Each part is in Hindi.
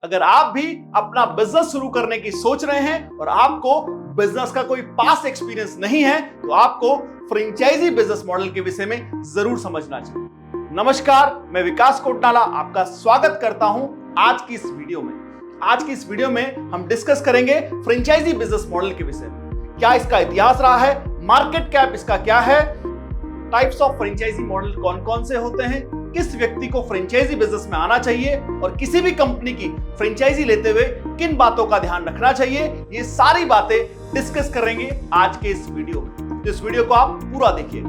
अगर आप भी अपना बिजनेस शुरू करने की सोच रहे हैं और आपको बिजनेस का कोई पास्ट एक्सपीरियंस नहीं है तो आपको फ्रेंचाइजी बिजनेस मॉडल के विषय में जरूर समझना चाहिए। नमस्कार, मैं विकास कोटनाला आपका स्वागत करता हूं आज की इस वीडियो में। आज की इस वीडियो में हम डिस्कस करेंगे फ्रेंचाइजी बिजनेस मॉडल के विषय में। क्या इसका इतिहास रहा है, मार्केट कैप इसका क्या है, टाइप्स ऑफ फ्रेंचाइजी मॉडल कौन कौन से होते हैं, किस व्यक्ति को फ्रेंचाइजी बिजनेस में आना चाहिए और किसी भी कंपनी की फ्रेंचाइजी लेते हुए किन बातों का ध्यान रखना चाहिए, ये सारी बातें डिस्कस करेंगे आज के इस वीडियो में। तो इस वीडियो को आप पूरा देखिए।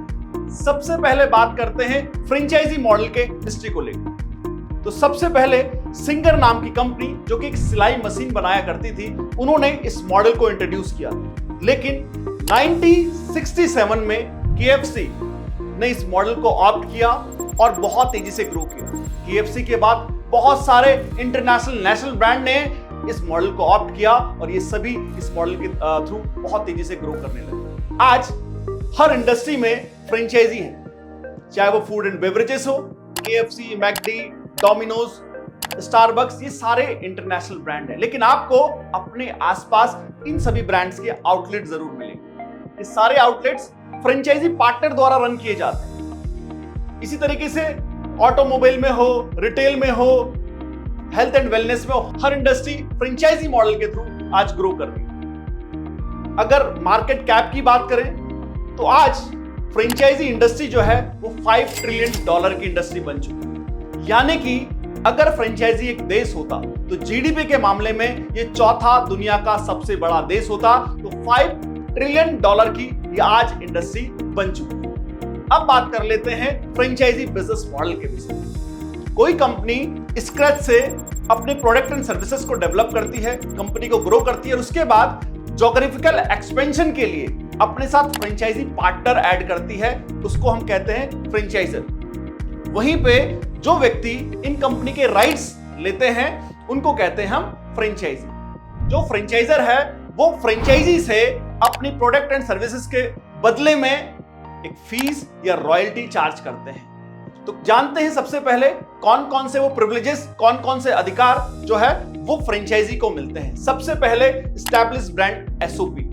सबसे पहले बात करते हैं फ्रेंचाइजी मॉडल के हिस्ट्री को लेकर। तो सबसे पहले सिंगर नाम की कंपनी, जो कि एक सिलाई मशीन बनाया करती थी, उन्होंने इस मॉडल को इंट्रोड्यूस किया। लेकिन 1967 में KFC ने इस मॉडल को ऑप्ट किया और बहुत तेजी से ग्रो किया। KFC के बाद बहुत सारे इंटरनेशनल नेशनल ब्रांड ने इस मॉडल को ऑप्ट किया और ये सभी इस मॉडल के थ्रू बहुत तेजी से ग्रो करने लगे। आज हर इंडस्ट्री में फ्रेंचाइजी है, चाहे वो फूड एंड बेवरेजेस हो, KFC, मैकडी, डोमिनोज, स्टारबक्स, ये सारे इंटरनेशनल ब्रांड हैं। लेकिन आपको अपने आसपास इन सभी ब्रांड्स के आउटलेट जरूर मिलेंगे। ये सारे आउटलेट्स फ्रेंचाइजी पार्टनर द्वारा रन किए जाते हैं। इसी तरीके से ऑटोमोबाइल में हो, रिटेल में हो, हेल्थ एंड वेलनेस में हो, हर इंडस्ट्री फ्रेंचाइजी मॉडल के थ्रू आज ग्रो कर रही है। अगर मार्केट कैप की बात करें तो आज फ्रेंचाइजी इंडस्ट्री जो है वो $5 ट्रिलियन की इंडस्ट्री बन चुकी है। यानी कि अगर फ्रेंचाइजी एक देश होता तो GDP के मामले में ये चौथा दुनिया का सबसे बड़ा देश होता। तो $5 ट्रिलियन की ये आज इंडस्ट्री बन चुकी है। अब बात कर लेते हैं फ्रेंचाइजी बिजनेस मॉडल के विषय में। कोई कंपनी स्क्रैच से अपने प्रोडक्ट एंड सर्विसेज को डेवलप करती है, कंपनी को ग्रो करती है और उसके बाद ज्योग्राफिकल एक्सपेंशन के लिए अपने साथ फ्रेंचाइजी पार्टनर ऐड करती है, उसको हम कहते हैं फ्रेंचाइजर। वहीं पे जो व्यक्ति इन कंपनी के राइट्स लेते हैं उनको कहते हैं हम फ्रेंचाइजी। जो फ्रेंचाइजर है वो फ्रेंचाइजी से अपनी प्रोडक्ट एंड सर्विसेज के बदले में एक फीस या रॉयल्टी चार्ज करते हैं। तो जानते हैं सबसे पहले कौन कौन से वो प्रिविलेजेस, कौन कौन से अधिकार जो है वो फ्रेंचाइजी को मिलते हैं। सबसे पहले एस्टैब्लिश ब्रांड SOP।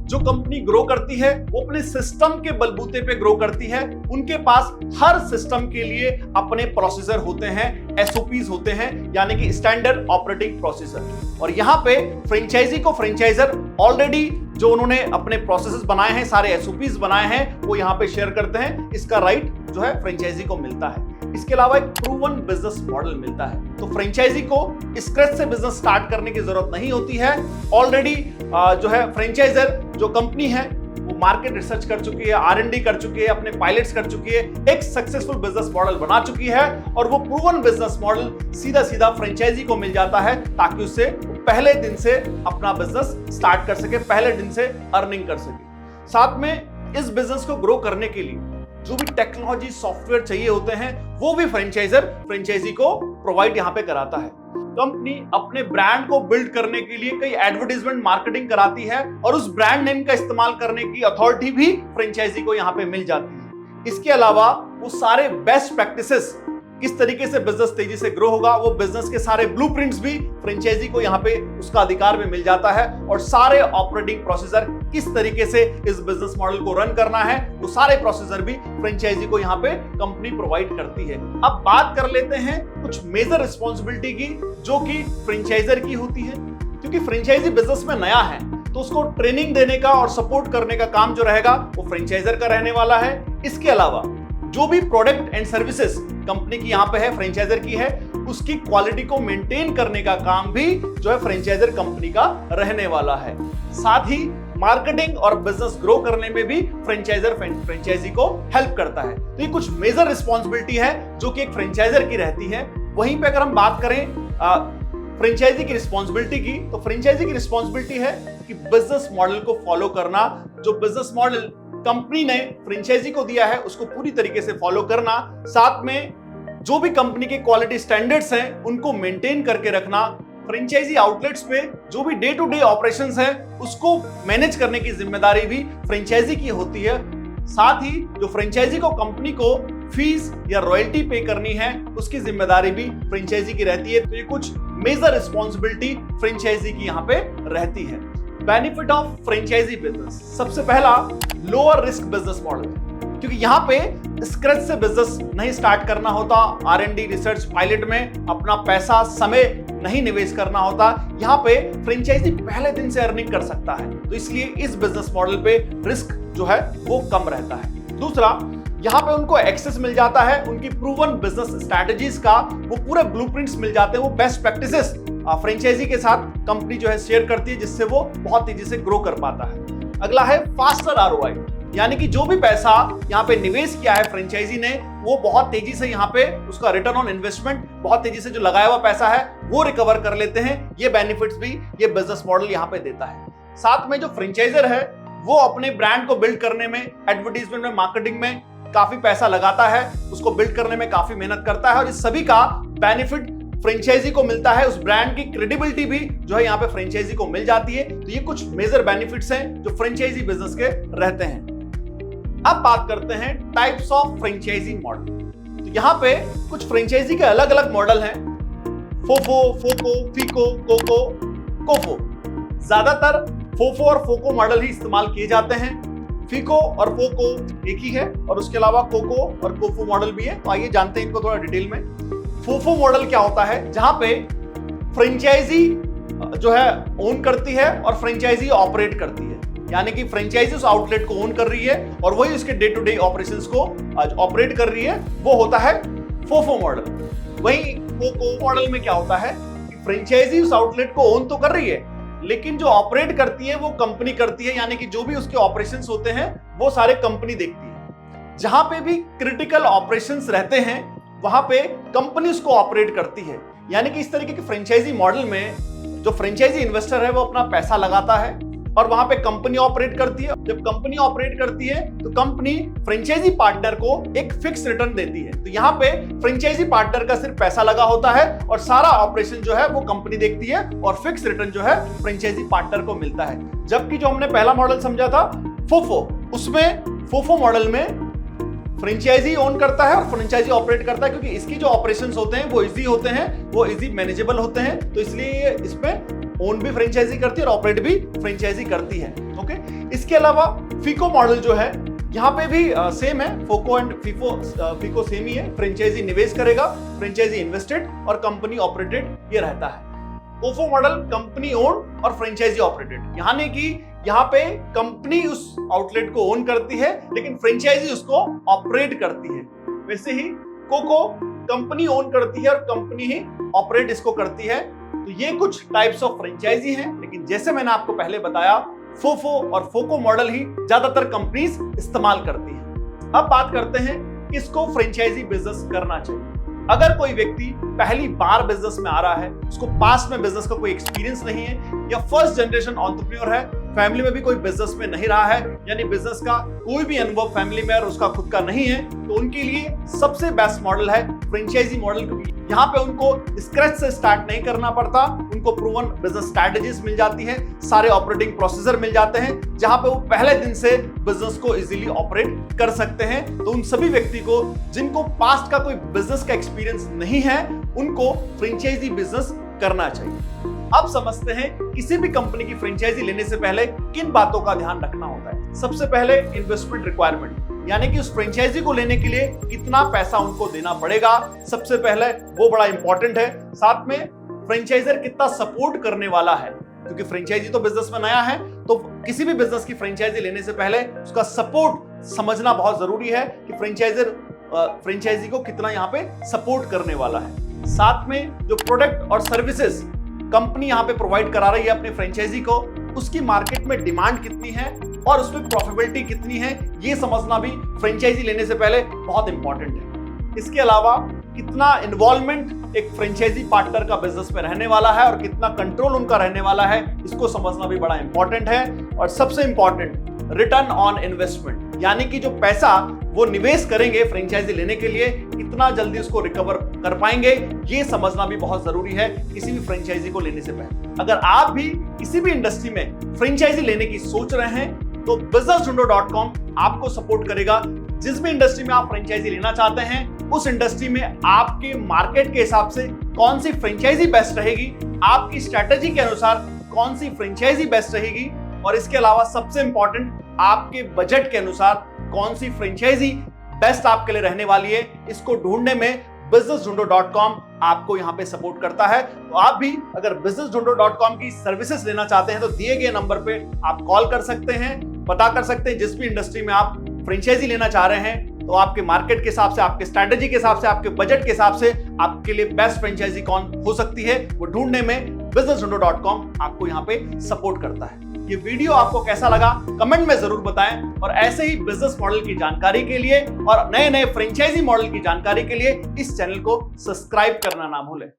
जो कंपनी ग्रो करती है वो अपने सिस्टम के बलबूते पे ग्रो करती है। उनके पास हर सिस्टम के लिए अपने प्रोसीजर होते हैं, SOPs होते हैं, यानी कि स्टैंडर्ड ऑपरेटिंग प्रोसीजर। और यहाँ पे फ्रेंचाइजी को फ्रेंचाइजर ऑलरेडी जो उन्होंने अपने प्रोसेसेस बनाए हैं, सारे SOPs बनाए हैं, वो यहाँ पे शेयर करते हैं। इसका राइट जो है फ्रेंचाइजी को मिलता है। इसके अलावा एक प्रूवन बिजनेस मॉडल मिलता है। तो फ्रेंचाइजी को स्क्रैच से बिजनेस स्टार्ट करने की जरूरत नहीं होती है। ऑलरेडी जो है फ्रेंचाइजर जो कंपनी है वो मार्केट रिसर्च कर चुकी है, R&D कर चुकी है, अपने पायलट्स कर चुकी है, एक सक्सेसफुल बिजनेस मॉडल बना चुकी है और वो प्रूवन बिजनेस मॉडल सीधा सीधा फ्रेंचाइजी को मिल जाता है ताकि उससे पहले दिन से अपना बिजनेस स्टार्ट कर सके, पहले दिन से अर्निंग कर सके। साथ में इस बिजनेस को ग्रो करने के लिए जो भी टेक्नोलॉजी सॉफ्टवेयर चाहिए होते हैं वो भी फ्रेंचाइजर फ्रेंचाइजी को प्रोवाइड यहाँ पे कराता है। कंपनी अपने ब्रांड को बिल्ड करने के लिए कई एडवर्टाइजमेंट मार्केटिंग कराती है और उस ब्रांड नेम का इस्तेमाल करने की अथॉरिटी भी फ्रेंचाइजी को यहाँ पे मिल जाती है। इसके अलावा वो सारे बेस्ट प्रैक्टिसेस, किस तरीके से बिजनेस तेजी से ग्रो होगा, वो बिजनेस के सारे ब्लूप्रिंट्स भी फ्रेंचाइजी को यहाँ पे उसका अधिकार में मिल जाता है। और सारे ऑपरेटिंग प्रोसीजर, किस तरीके से इस बिजनेस मॉडल को रन करना है, वो सारे प्रोसीजर भी फ्रेंचाइजी को यहाँ पे कंपनी प्रोवाइड करती है। अब बात कर लेते हैं कुछ मेजर रिस्पॉन्सिबिलिटी की जो कि फ्रेंचाइजर की होती है। क्योंकि फ्रेंचाइजी बिजनेस में नया है तो उसको ट्रेनिंग देने का और सपोर्ट करने का काम जो रहेगा वो फ्रेंचाइजर का रहने वाला है। इसके अलावा जो भी प्रोडक्ट एंड सर्विसेज कंपनी की यहाँ पे है, फ्रेंचाइजर की है, उसकी क्वालिटी को मेंटेन करने का काम भी जो है फ्रेंचाइजर कंपनी का रहने वाला है। साथ ही मार्केटिंग और बिजनेस ग्रो करने में भी फ्रेंचाइजर फ्रेंचाइजी को हेल्प करता है। तो ये कुछ मेजर रिस्पॉन्सिबिलिटी है जो कि एक फ्रेंचाइजर की रहती है। वहीं पे अगर हम बात करें फ्रेंचाइजी की रिस्पॉन्सिबिलिटी की, तो फ्रेंचाइजी की रिस्पॉन्सिबिलिटी है कि बिजनेस मॉडल को फॉलो करना। जो बिजनेस मॉडल कंपनी ने फ्रेंचाइजी को दिया है उसको पूरी तरीके से फॉलो करना। साथ में जो भी कंपनी के क्वालिटी स्टैंडर्ड्स हैं उनको मेंटेन करके रखना। फ्रेंचाइजी आउटलेट्स पे जो भी डे टू डे ऑपरेशंस हैं उसको मैनेज करने की जिम्मेदारी भी फ्रेंचाइजी की होती है। साथ ही जो फ्रेंचाइजी को कंपनी को फीस या रॉयल्टी पे करनी है उसकी जिम्मेदारी भी फ्रेंचाइजी की रहती है। तो ये कुछ मेजर रिस्पॉन्सिबिलिटी फ्रेंचाइजी की यहाँ पे रहती है। बेनिफिट ऑफ फ्रेंचाइजी बिजनेस, सबसे पहला लोअर रिस्क बिजनेस मॉडल, क्योंकि यहाँ पे स्क्रैच से बिजनेस नहीं स्टार्ट करना होता, R&D रिसर्च पायलट में अपना पैसा समय नहीं निवेश करना होता। यहाँ पे फ्रेंचाइजी पहले दिन से अर्निंग कर सकता है, तो इसलिए इस बिजनेस मॉडल पे रिस्क जो है वो कम रहता है। दूसरा, यहाँ पे उनको एक्सेस मिल जाता है उनकी प्रूवन बिजनेस स्ट्रैटेजीज का, वो पूरे ब्लूप्रिंट्स मिल जाते हैं, वो बेस्ट प्रैक्टिसेस फ्रेंचाइजी के साथ कंपनी जो है शेयर करती है, जिससे वो बहुत तेजी से ग्रो कर पाता है। अगला है फास्टर ROI, यानी कि जो भी पैसा यहाँ पे निवेश किया है फ्रेंचाइजी ने, वो बहुत तेजी से यहाँ पे उसका रिटर्न ऑन इन्वेस्टमेंट, बहुत तेजी से जो लगाया हुआ पैसा है वो रिकवर कर लेते हैं। ये बेनिफिट्स भी ये बिजनेस मॉडल यहाँ पे देता है। साथ में जो फ्रेंचाइजर है वो अपने ब्रांड को बिल्ड करने में, एडवर्टीजमेंट में, मार्केटिंग में काफी पैसा लगाता है, उसको बिल्ड करने में काफी मेहनत करता है, और इस सभी का बेनिफिट फ्रेंचाइजी को मिलता है। उस ब्रांड की क्रेडिबिलिटी भी जो है यहाँ पे फ्रेंचाइजी को मिल जाती है। तो ये कुछ मेजर बेनिफिट्स हैं जो फ्रेंचाइजी बिजनेस के रहते हैं। अब बात करते हैं टाइप्स ऑफ फ्रेंचाइजी मॉडल। तो यहाँ पे कुछ फ्रेंचाइजी के अलग अलग मॉडल हैं, फोफो, फोको, फीको, कोको, कोफो। ज्यादातर फोफो और फोको मॉडल ही इस्तेमाल किए जाते हैं। फीको और फोको एक ही है, और उसके अलावा कोको और कोफो मॉडल भी है। तो आइए जानते हैं इनको थोड़ा डिटेल में। फोफो मॉडल क्या होता है, जहां पे फ्रेंचाइजी जो है ओन करती है और फ्रेंचाइजी ऑपरेट करती है, यानी कि फ्रेंचाइजी उस आउटलेट को ओन कर रही है और वही उसके डे टू डे ऑपरेशंस को ऑपरेट कर रही है, वो होता है फोफो मॉडल। वहीं कोको मॉडल में क्या होता है कि फ्रेंचाइजी उस आउटलेट को ओन तो कर रही है, लेकिन जो ऑपरेट करती है वो कंपनी करती है, यानी कि जो भी उसके ऑपरेशंस होते हैं वो सारे कंपनी देखती है। जहां पे भी क्रिटिकल ऑपरेशंस रहते हैं वहां पे कंपनी उसको ऑपरेट करती है। यानी कि इस तरीके के फ्रेंचाइजी मॉडल में जो फ्रेंचाइजी इन्वेस्टर है वो अपना पैसा लगाता है और वहां पे कंपनी ऑपरेट करती है। जब कंपनी ऑपरेट करती है तो कंपनी फ्रेंचाइजी पार्टनर को एक फिक्स रिटर्न देती है। तो यहाँ पे फ्रेंचाइजी पार्टनर का सिर्फ पैसा लगा होता है और सारा ऑपरेशन जो है वो कंपनी देखती है और फिक्स रिटर्न जो है फ्रेंचाइजी पार्टनर को मिलता है। जबकि जो हमने पहला मॉडल समझा था फोफो, उसमें फोफो मॉडल में फ्रेंचाइजी ओन करता है और फ्रेंचाइजी ऑपरेट करता है, क्योंकि इसकी जो ऑपरेशंस होते हैं वो इजी होते हैं, वो इजी मैनेजेबल होते हैं, तो इसलिए इसमें ओन भी फ्रेंचाइजी करती है और ऑपरेट भी फ्रेंचाइजी करती है। ओके, इसके अलावा फीको मॉडल जो है यहाँ पे भी सेम है, फोको एंड फीको सेम ही है। फ्रेंचाइजी निवेश करेगा, फ्रेंचाइजी इन्वेस्टेड और कंपनी ऑपरेटेड ये रहता है। कोफो मॉडल कंपनी ओन और फ्रेंचाइजी ऑपरेटेड, यानी कि यहाँ पे कंपनी उस आउटलेट को ओन करती है लेकिन फ्रेंचाइजी उसको ऑपरेट करती है। वैसे ही कोको कंपनी ओन करती है और कंपनी ही ऑपरेट इसको करती है। तो ये कुछ टाइप्स ऑफ फ्रेंचाइजी हैं, लेकिन जैसे मैंने आपको पहले बताया फोफो और फोको मॉडल ही ज्यादातर कंपनीज इस्तेमाल करती हैं। अब बात करते हैं किसको फ्रेंचाइजी बिजनेस करना चाहिए। अगर कोई व्यक्ति पहली बार बिजनेस में आ रहा है, उसको पास्ट में बिजनेस का कोई एक्सपीरियंस नहीं है, या फर्स्ट जनरेशन एंटरप्रेन्योर है, फैमिली में भी कोई बिजनेस में नहीं रहा है, यानी बिजनेस का कोई भी अनुभव फैमिली में और उसका खुद का नहीं है, तो उनके लिए सबसे बेस्ट मॉडल है फ्रेंचाइजी मॉडल। क्योंकि यहाँ पे उनको स्क्रैच से स्टार्ट नहीं करना पड़ता, उनको प्रूवन बिजनेस स्ट्रैटेजीज मिल जाती है, सारे ऑपरेटिंग प्रोसीजर मिल जाते हैं, जहां पे वो पहले दिन से बिजनेस को इजीली ऑपरेट कर सकते हैं। तो उन सभी व्यक्ति को जिनको पास्ट का कोई बिजनेस का एक्सपीरियंस नहीं है, उनको फ्रेंचाइजी बिजनेस करना चाहिए। अब समझते हैं किसी भी कंपनी की फ्रेंचाइजी लेने से पहले किन बातों का ध्यान रखना होता है। सबसे पहले इन्वेस्टमेंट रिक्वायरमेंट, यानी कि उस फ्रेंचाइजी को लेने के लिए कितना पैसा उनको देना पड़ेगा, सबसे पहले वो बड़ा इंपॉर्टेंट है। साथ में फ्रेंचाइजर कितना सपोर्ट करने वाला है, क्योंकि फ्रेंचाइजी तो बिजनेस में नया है, तो किसी भी बिजनेस की फ्रेंचाइजी लेने से पहले उसका सपोर्ट समझना बहुत जरूरी है कि फ्रेंचाइजर फ्रेंचाइजी को कितना यहाँ पे सपोर्ट करने वाला है। साथ में जो प्रोडक्ट और सर्विसेज कंपनी यहाँ पे प्रोवाइड करा रही है अपने फ्रेंचाइजी को, उसकी मार्केट में डिमांड कितनी है और उसमें प्रॉफिटेबिलिटी कितनी है, ये समझना भी फ्रेंचाइजी लेने से पहले बहुत इंपॉर्टेंट है। इसके अलावा कितना इन्वॉल्वमेंट एक फ्रेंचाइजी पार्टनर का बिजनेस में रहने वाला है और कितना कंट्रोल उनका रहने वाला है, इसको समझना भी बड़ा इंपॉर्टेंट है। और सबसे इंपॉर्टेंट रिटर्न ऑन इन्वेस्टमेंट, यानी कि जो पैसा वो निवेश करेंगे फ्रेंचाइजी लेने के लिए, कितना जल्दी उसको रिकवर कर पाएंगे, ये समझना भी बहुत जरूरी है किसी भी फ्रेंचाइजी को लेने से पहले। अगर आप भी किसी भी इंडस्ट्री में फ्रेंचाइजी लेने की सोच रहे हैं तो businessjundo.com आपको सपोर्ट करेगा जिस भी इंडस्ट्री में आप फ्रेंचाइजी लेना चाहते हैं उस इंडस्ट्री में आपके मार्केट के हिसाब से कौन सी फ्रेंचाइजी बेस्ट रहेगी, आपकी स्ट्रेटेजी के अनुसार कौन सी फ्रेंचाइजी बेस्ट रहेगी, और इसके अलावा सबसे इंपॉर्टेंट आपके बजट के अनुसार कौन सी फ्रेंचाइजी बेस्ट आपके लिए रहने वाली है, इसको ढूंढने में businessjundo.com आपको यहां पे सपोर्ट करता है। तो आप भी अगर businessjundo.com की सर्विसेज लेना चाहते हैं तो दिए गए नंबर पे आप कॉल कर सकते हैं, पता कर सकते हैं जिस भी इंडस्ट्री में आप फ्रेंचाइजी लेना चाह रहे हैं तो आपके मार्केट के हिसाब से, आपके स्ट्रेटेजी के हिसाब से, आपके बजट के हिसाब से आपके लिए बेस्ट फ्रेंचाइजी कौन हो सकती है वो ढूंढने में businessjundo.com आपको यहां पे सपोर्ट करता है। ये वीडियो आपको कैसा लगा कमेंट में जरूर बताएं, और ऐसे ही बिजनेस मॉडल की जानकारी के लिए और नए नए फ्रेंचाइजी मॉडल की जानकारी के लिए इस चैनल को सब्सक्राइब करना ना भूलें।